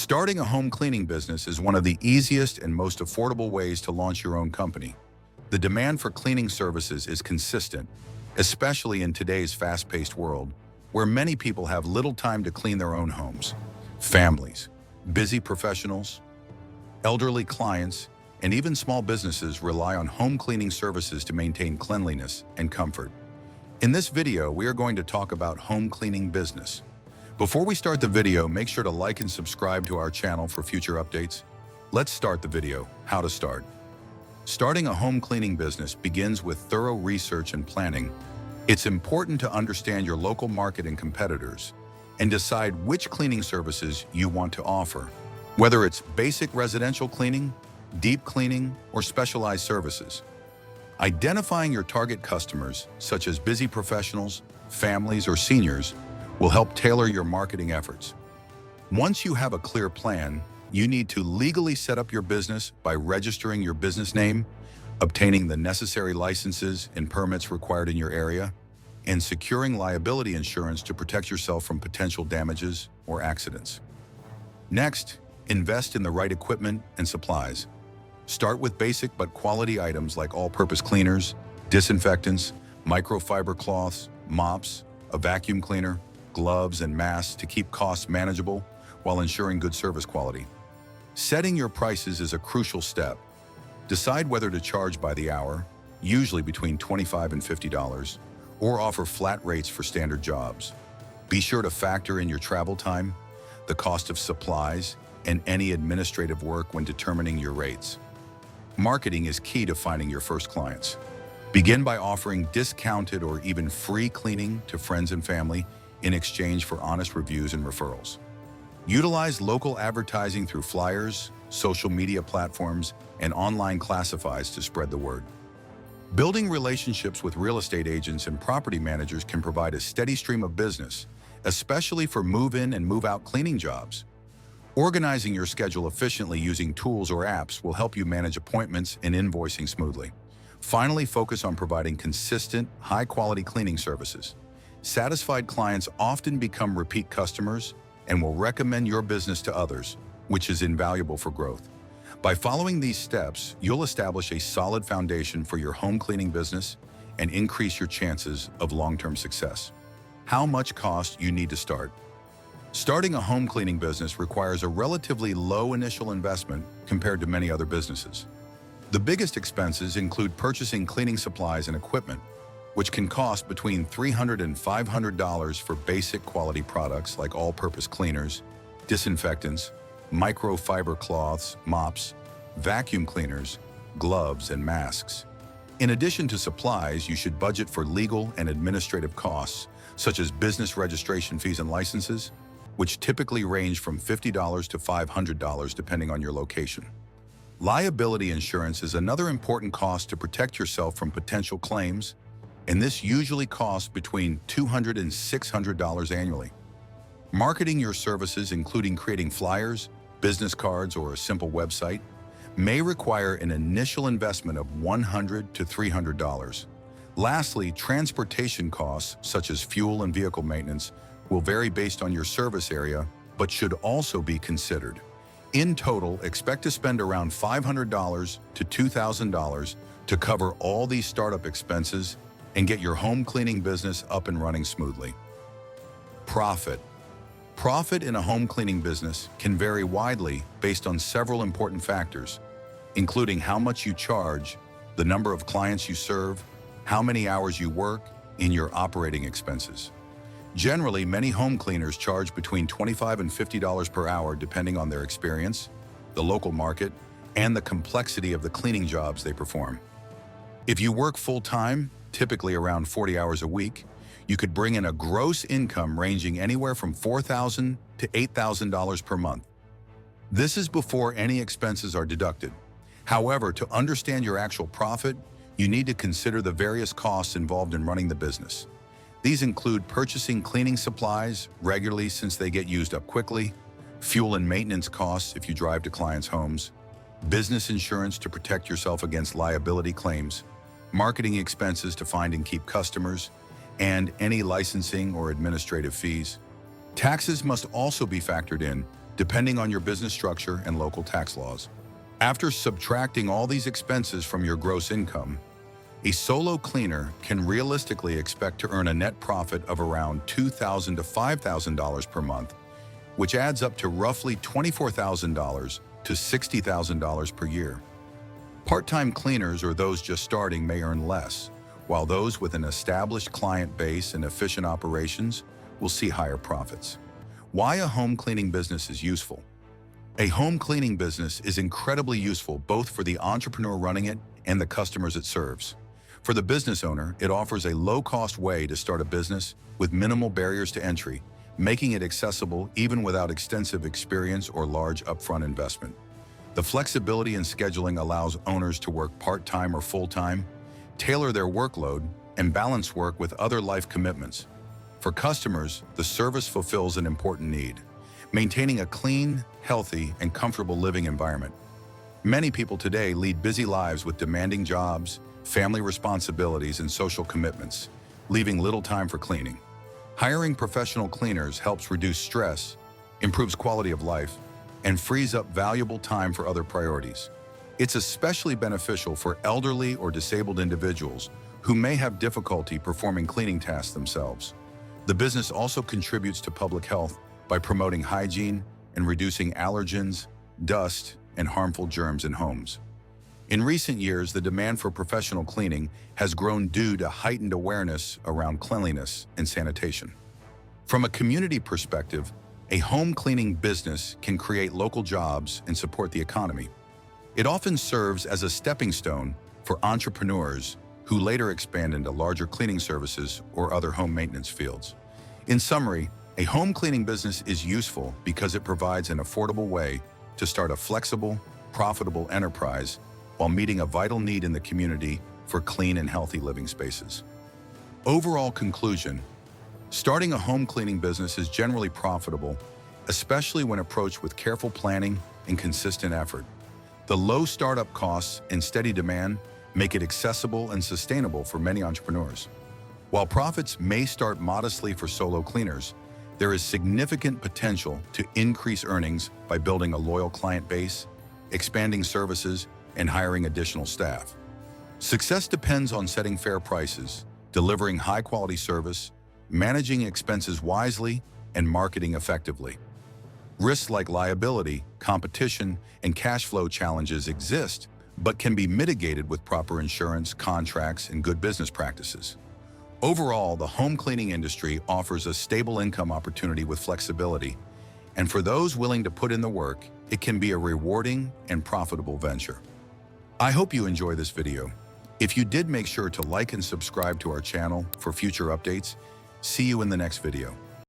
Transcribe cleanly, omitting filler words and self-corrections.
Starting a home cleaning business is one of the easiest and most affordable ways to launch your own company. The demand for cleaning services is consistent, especially in today's fast-paced world, where many people have little time to clean their own homes. Families, busy professionals, elderly clients, and even small businesses rely on home cleaning services to maintain cleanliness and comfort. In this video, we are going to talk about home cleaning business. Before we start the video, make sure to like and subscribe to our channel for future updates. Let's start the video. How to start. Starting a home cleaning business begins with thorough research and planning. It's important to understand your local market and competitors and decide which cleaning services you want to offer. Whether it's basic residential cleaning, deep cleaning, or specialized services. Identifying your target customers, such as busy professionals, families, or seniors, will help tailor your marketing efforts. Once you have a clear plan, you need to legally set up your business by registering your business name, obtaining the necessary licenses and permits required in your area, and securing liability insurance to protect yourself from potential damages or accidents. Next, invest in the right equipment and supplies. Start with basic but quality items like all-purpose cleaners, disinfectants, microfiber cloths, mops, a vacuum cleaner, gloves, and masks to keep costs manageable while ensuring good service quality. Setting your prices is a crucial step. Decide whether to charge by the hour, usually between $25 and $50, or offer flat rates for standard jobs. Be sure to factor in your travel time, the cost of supplies, and any administrative work when determining your rates. Marketing is key to finding your first clients. Begin by offering discounted or even free cleaning to friends and family in exchange for honest reviews and referrals. Utilize local advertising through flyers, social media platforms, and online classifieds to spread the word. Building relationships with real estate agents and property managers can provide a steady stream of business, especially for move-in and move-out cleaning jobs. Organizing your schedule efficiently using tools or apps will help you manage appointments and invoicing smoothly. Finally, focus on providing consistent, high-quality cleaning services. Satisfied clients often become repeat customers and will recommend your business to others, which is invaluable for growth. By following these steps, you'll establish a solid foundation for your home cleaning business and increase your chances of long-term success. How much cost you need to start? Starting a home cleaning business requires a relatively low initial investment compared to many other businesses. The biggest expenses include purchasing cleaning supplies and equipment, which can cost between $300 and $500 for basic quality products like all-purpose cleaners, disinfectants, microfiber cloths, mops, vacuum cleaners, gloves, and masks. In addition to supplies, you should budget for legal and administrative costs, such as business registration fees and licenses, which typically range from $50 to $500 depending on your location. Liability insurance is another important cost to protect yourself from potential claims, and this usually costs between $200 and $600 annually. Marketing your services, including creating flyers, business cards, or a simple website, may require an initial investment of $100 to $300. Lastly, transportation costs, such as fuel and vehicle maintenance, will vary based on your service area, but should also be considered. In total, expect to spend around $500 to $2,000 to cover all these startup expenses and get your home cleaning business up and running smoothly. Profit. Profit in a home cleaning business can vary widely based on several important factors, including how much you charge, the number of clients you serve, how many hours you work, and your operating expenses. Generally, many home cleaners charge between $25 and $50 per hour depending on their experience, the local market, and the complexity of the cleaning jobs they perform. If you work full-time, typically around 40 hours a week, you could bring in a gross income ranging anywhere from $4,000 to $8,000 per month. This is before any expenses are deducted. However, to understand your actual profit, you need to consider the various costs involved in running the business. These include purchasing cleaning supplies regularly since they get used up quickly, fuel and maintenance costs if you drive to clients' homes, business insurance to protect yourself against liability claims, marketing expenses to find and keep customers, and any licensing or administrative fees. Taxes must also be factored in depending on your business structure and local tax laws. After subtracting all these expenses from your gross income, a solo cleaner can realistically expect to earn a net profit of around $2,000 to $5,000 per month, which adds up to roughly $24,000 to $60,000 per year. Part-time cleaners or those just starting may earn less, while those with an established client base and efficient operations will see higher profits. Why a home cleaning business is useful. A home cleaning business is incredibly useful both for the entrepreneur running it and the customers it serves. For the business owner, it offers a low-cost way to start a business with minimal barriers to entry, making it accessible even without extensive experience or large upfront investment. The flexibility in scheduling allows owners to work part-time or full-time, tailor their workload, and balance work with other life commitments. For customers, the service fulfills an important need, maintaining a clean, healthy, and comfortable living environment. Many people today lead busy lives with demanding jobs, family responsibilities, and social commitments, leaving little time for cleaning. Hiring professional cleaners helps reduce stress, improves quality of life, and frees up valuable time for other priorities. It's especially beneficial for elderly or disabled individuals who may have difficulty performing cleaning tasks themselves. The business also contributes to public health by promoting hygiene and reducing allergens, dust, and harmful germs in homes. In recent years, the demand for professional cleaning has grown due to heightened awareness around cleanliness and sanitation. From a community perspective, a home cleaning business can create local jobs and support the economy. It often serves as a stepping stone for entrepreneurs who later expand into larger cleaning services or other home maintenance fields. In summary, a home cleaning business is useful because it provides an affordable way to start a flexible, profitable enterprise while meeting a vital need in the community for clean and healthy living spaces. Overall conclusion: starting a home cleaning business is generally profitable, especially when approached with careful planning and consistent effort. The low startup costs and steady demand make it accessible and sustainable for many entrepreneurs. While profits may start modestly for solo cleaners, there is significant potential to increase earnings by building a loyal client base, expanding services, and hiring additional staff. Success depends on setting fair prices, delivering high-quality service, managing expenses wisely, and marketing effectively. Risks like liability, competition, and cash flow challenges exist, but can be mitigated with proper insurance, contracts, and good business practices. Overall, the home cleaning industry offers a stable income opportunity with flexibility, and for those willing to put in the work, it can be a rewarding and profitable venture. I hope you enjoy this video. If you did, make sure to like and subscribe to our channel for future updates. See you in the next video.